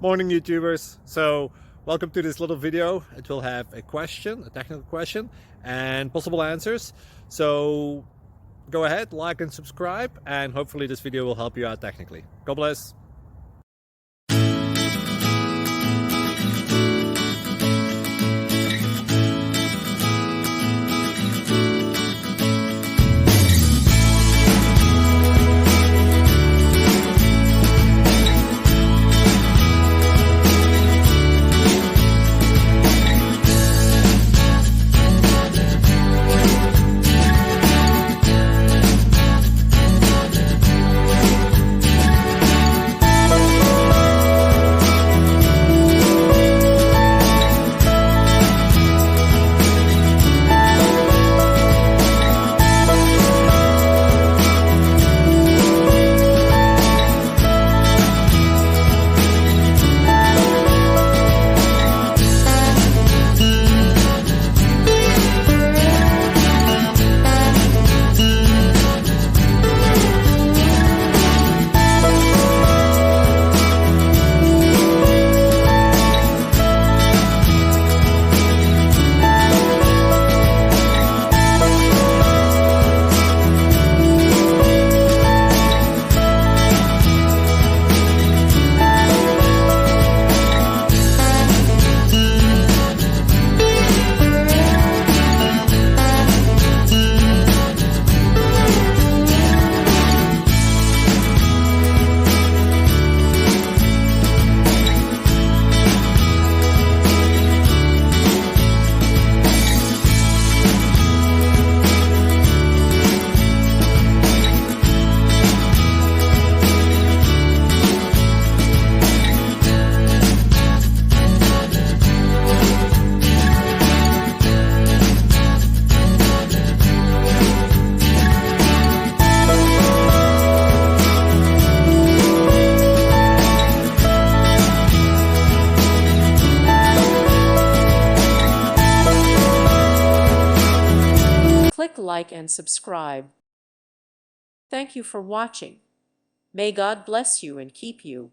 Morning, YouTubers. So welcome to this little video. It will have a question, a technical question, and possible answers. So go ahead, like and subscribe, and hopefully this video will help you out technically. God bless. Click like and subscribe. Thank you for watching. May God bless you and keep you.